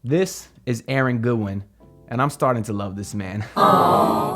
This is Aaron Goodwin, and I'm starting to love this man.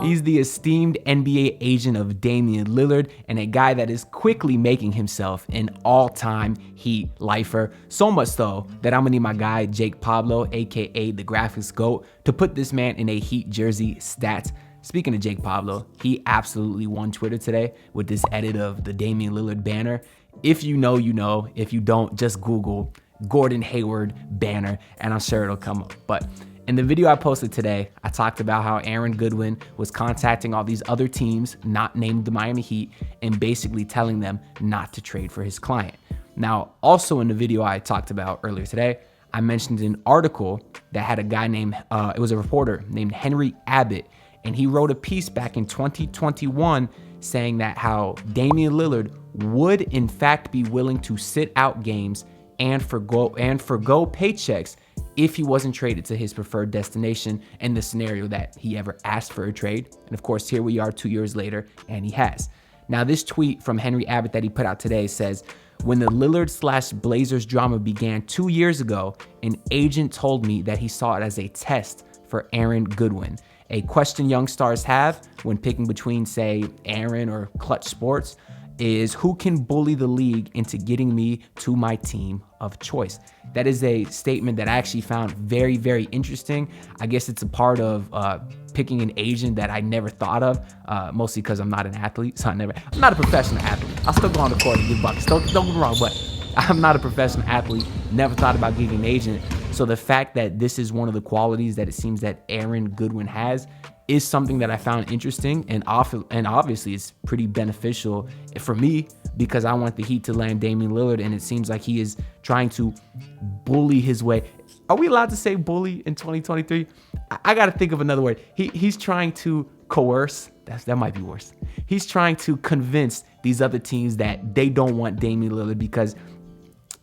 He's the esteemed NBA agent of Damian Lillard and a guy that is quickly making himself an all-time Heat lifer. So much so that I'm gonna need my guy Jake Pablo, aka the graphics GOAT, to put this man in a Heat jersey stats. Speaking of Jake Pablo, he absolutely won Twitter today with this edit of the Damian Lillard banner. If you know, you know. If you don't, just Google Gordon Hayward banner and I'm sure it'll come up. But in the video I posted today, I talked about how Aaron Goodwin was contacting all these other teams, not named the Miami Heat, and basically telling them not to trade for his client. Now, also in the video I talked about earlier today, I mentioned an article that had a guy named, it was a reporter named Henry Abbott, and he wrote a piece back in 2021 saying that how Damian Lillard would in fact be willing to sit out games and forgo paychecks if he wasn't traded to his preferred destination in the scenario that he ever asked for a trade. And of course, here we are 2 years later, and he has. Now, this tweet from Henry Abbott that he put out today says, when the Lillard/Blazers drama began 2 years ago, an agent told me that he saw it as a test for Aaron Goodwin. A question young stars have when picking between, say, Aaron or Clutch Sports is who can bully the league into getting me to my team of choice. That is a statement that I actually found very, very interesting. I guess it's a part of picking an agent that I never thought of, mostly because I'm not an athlete, so I'm not a professional athlete. I'll still go on the court and get buckets, don't get me wrong, but I'm not a professional athlete, never thought about getting an agent. So the fact that this is one of the qualities that it seems that Aaron Goodwin has is something that I found interesting, and obviously it's pretty beneficial for me because I want the Heat to land Damian Lillard, and it seems like he is trying to bully his way. Are we allowed to say bully in 2023? I got to think of another word. He's trying to coerce. That might be worse. He's trying to convince these other teams that they don't want Damian Lillard because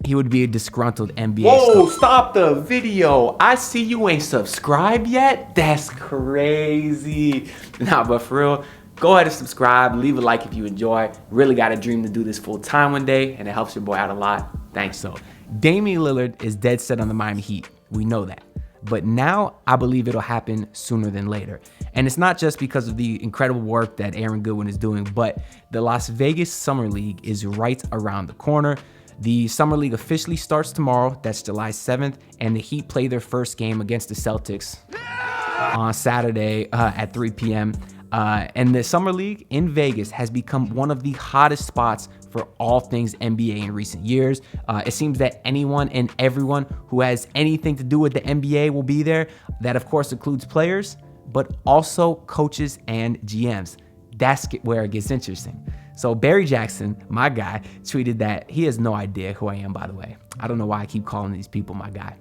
he would be a disgruntled NBA Whoa, star. stop the video. I see you ain't subscribed yet. That's crazy. Nah, but for real, go ahead and subscribe. Leave a like if you enjoy. Really got a dream to do this full time one day, and it helps your boy out a lot. Thanks. So Damian Lillard is dead set on the Miami Heat. We know that. But now I believe it'll happen sooner than later. And it's not just because of the incredible work that Aaron Goodwin is doing, but the Las Vegas Summer League is right around the corner. The Summer League officially starts tomorrow. That's July 7th. And the Heat play their first game against the Celtics on Saturday at 3 p.m. And the Summer League in Vegas has become one of the hottest spots for all things NBA in recent years. It seems that anyone and everyone who has anything to do with the NBA will be there. That, of course, includes players, but also coaches and GMs. That's where it gets interesting. So Barry Jackson, my guy, tweeted that he has no idea who I am, by the way. I don't know why I keep calling these people my guy.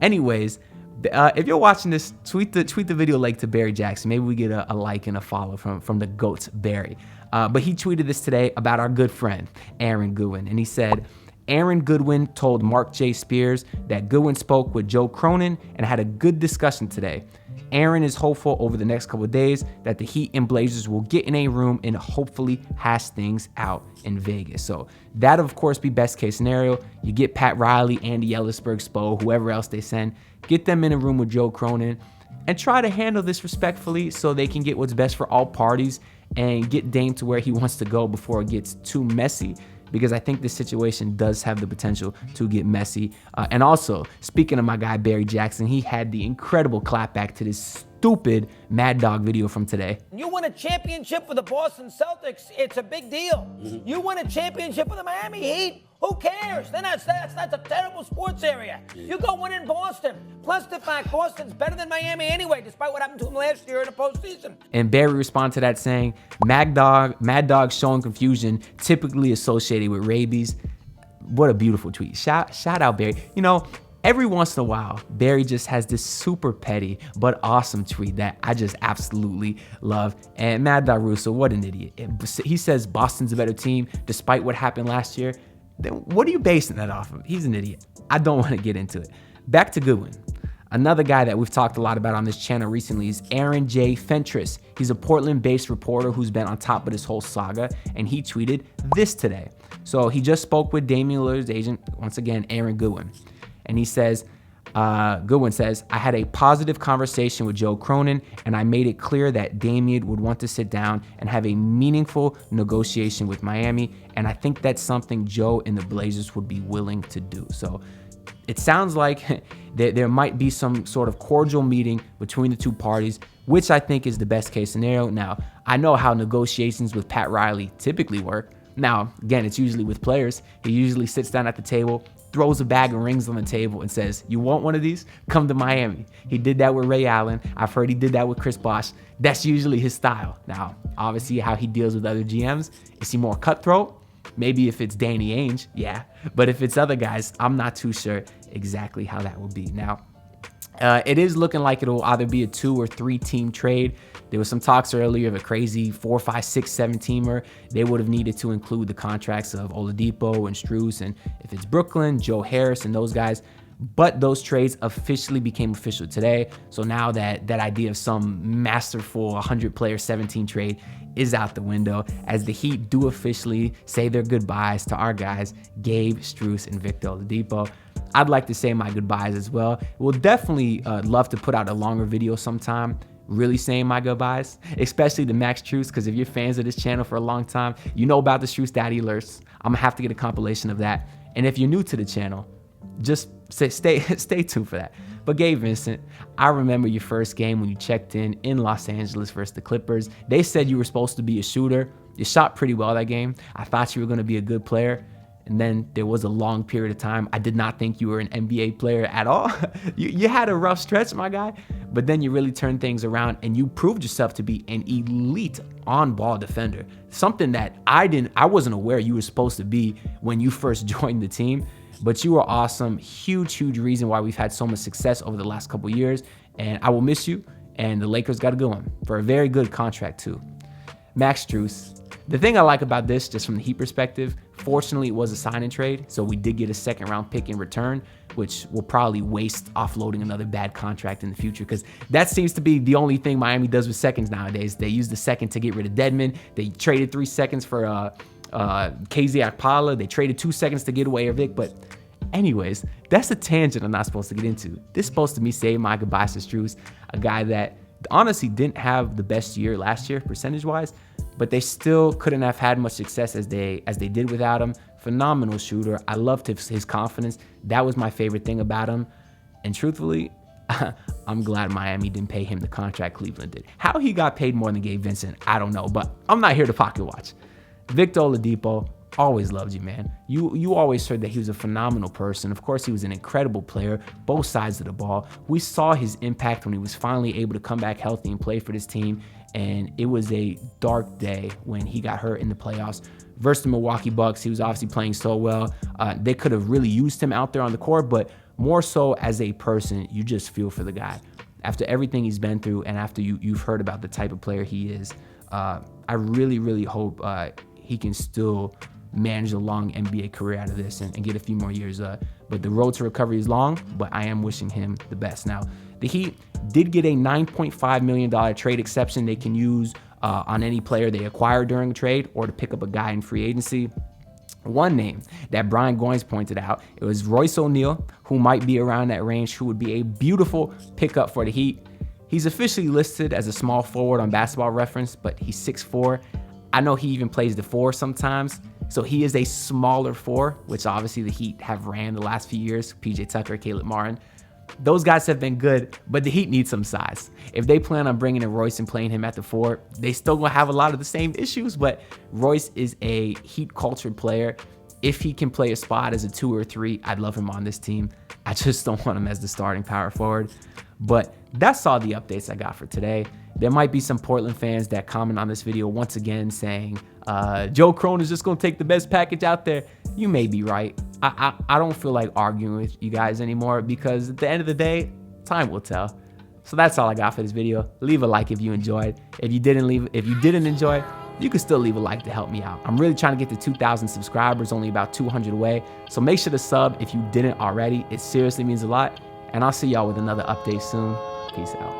Anyways, if you're watching this, tweet the video link to Barry Jackson. Maybe we get a like and a follow from the GOAT Barry. But he tweeted this today about our good friend, Aaron Goodwin. And he said, Aaron Goodwin told Mark J. Spears that Goodwin spoke with Joe Cronin and had a good discussion today. Aaron is hopeful over the next couple of days that the Heat and Blazers will get in a room and hopefully hash things out in Vegas. So that, of course, be best case scenario. You get Pat Riley, Andy Ellisberg, Spo, whoever else they send, get them in a room with Joe Cronin and try to handle this respectfully so they can get what's best for all parties and get Dame to where he wants to go before it gets too messy. Because I think this situation does have the potential to get messy. And also, speaking of my guy Barry Jackson, he had the incredible clapback to this stupid Mad Dog video from today. You win a championship for the Boston Celtics, it's a big deal. You win a championship for the Miami Heat, who cares? Then that's a terrible sports area. You go win in Boston. Plus the fact Boston's better than Miami anyway, despite what happened to him last year in the postseason. And Barry responded to that saying, Mad Dog showing confusion typically associated with rabies. What a beautiful tweet. Shout out Barry. You know, every once in a while, Barry just has this super petty but awesome tweet that I just absolutely love. And Mad Dog Russo, what an idiot. He says Boston's a better team despite what happened last year. Then what are you basing that off of? He's an idiot. I don't want to get into it. Back to Goodwin. Another guy that we've talked a lot about on this channel recently is Aaron J. Fentress. He's a Portland-based reporter who's been on top of this whole saga, and he tweeted this today. So he just spoke with Damian Lillard's agent, once again, Aaron Goodwin. And he says, Goodwin says, I had a positive conversation with Joe Cronin, and I made it clear that Damian would want to sit down and have a meaningful negotiation with Miami, and I think that's something Joe and the Blazers would be willing to do. So it sounds like there might be some sort of cordial meeting between the two parties, which I think is the best case scenario. Now, I know how negotiations with Pat Riley typically work. Now, again, it's usually with players. He usually sits down at the table, throws a bag of rings on the table and says, you want one of these? Come to Miami. He did that with Ray Allen. I've heard he did that with Chris Bosh. That's usually his style. Now, obviously how he deals with other GMs, is he more cutthroat? Maybe if it's Danny Ainge, yeah. But if it's other guys, I'm not too sure exactly how that will be. Now, it is looking like it'll either be a 2 or 3 team trade. There was some talks earlier of a crazy 4, 5, 6, 7 teamer. They would have needed to include the contracts of Oladipo and Strus, and if it's Brooklyn, Joe Harris and those guys. But those trades officially became official today. So now that idea of some masterful 100-player 17 trade is out the window, as the Heat do officially say their goodbyes to our guys, Gabe, Strus, and Victor Oladipo. I'd like to say my goodbyes as well. We'll definitely love to put out a longer video sometime, really saying my goodbyes, especially to Max Strus, because if you're fans of this channel for a long time, you know about the Strus Daddy alerts. I'm gonna have to get a compilation of that. And if you're new to the channel, just stay tuned for that. But Gabe Vincent, I remember your first game when you checked in Los Angeles versus the Clippers. They said you were supposed to be a shooter. You shot pretty well that game. I thought you were gonna be a good player. And then there was a long period of time I did not think you were an NBA player at all. You had a rough stretch, my guy, but then you really turned things around and you proved yourself to be an elite on-ball defender. Something that I wasn't aware you were supposed to be when you first joined the team, but you were awesome. Huge reason why we've had so much success over the last couple years, and I will miss you, and the Lakers got to go on for a very good contract too. Max Strus. The thing I like about this, just from the Heat perspective, fortunately it was a sign and trade, so we did get a 2nd-round pick in return, which will probably waste offloading another bad contract in the future, because that seems to be the only thing Miami does with seconds nowadays. They use the 2nd to get rid of Dedmon. They traded 3 seconds for KZ Akpala. They traded 2 seconds to get away Vic. But anyways, that's a tangent I'm not supposed to get into. This is supposed to be saying my goodbyes to Strus, a guy that honestly didn't have the best year last year percentage-wise, but they still couldn't have had much success as they did without him. Phenomenal shooter. I loved his confidence. That was my favorite thing about him. And truthfully, I'm glad Miami didn't pay him the contract Cleveland did. How he got paid more than Gabe Vincent, I don't know, but I'm not here to pocket watch. Victor Oladipo, always loved you, man. You always heard that he was a phenomenal person. Of course, he was an incredible player, both sides of the ball. We saw his impact when he was finally able to come back healthy and play for this team. And it was a dark day when he got hurt in the playoffs versus the Milwaukee Bucks. He was obviously playing so well. They could have really used him out there on the court, but more so as a person, you just feel for the guy. After everything he's been through and after you've heard about the type of player he is, I really hope he can still manage a long NBA career out of this and get a few more years. But the road to recovery is long, but I am wishing him the best. Now, the Heat did get a $9.5 million trade exception they can use on any player they acquire during a trade or to pick up a guy in free agency. One name that Brian Goins pointed out, it was Royce O'Neal, who might be around that range, who would be a beautiful pickup for the Heat. He's officially listed as a small forward on Basketball Reference, but he's 6'4". I know he even plays the 4 sometimes. So he is a smaller 4, which obviously the Heat have ran the last few years. PJ Tucker, Caleb Martin. Those guys have been good, but the Heat need some size. If they plan on bringing in Royce and playing him at the 4, they still gonna have a lot of the same issues, but Royce is a Heat cultured player. If he can play a spot as a 2 or 3, I'd love him on this team. I just don't want him as the starting power forward. But that's all the updates I got for today. There might be some Portland fans that comment on this video once again saying, Joe Cronin is just going to take the best package out there. You may be right. I don't feel like arguing with you guys anymore because at the end of the day, time will tell. So that's all I got for this video. Leave a like if you enjoyed. If you didn't enjoy, you can still leave a like to help me out. I'm really trying to get to 2,000 subscribers, only about 200 away. So make sure to sub if you didn't already. It seriously means a lot. And I'll see y'all with another update soon. Peace out.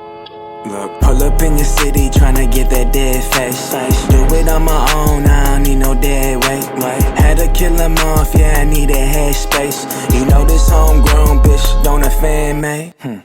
Look, pull up in your city tryna get that dead face. Do it on my own, I don't need no dead weight. Had to kill him off, yeah, I need a head space. You know this homegrown bitch don't offend me.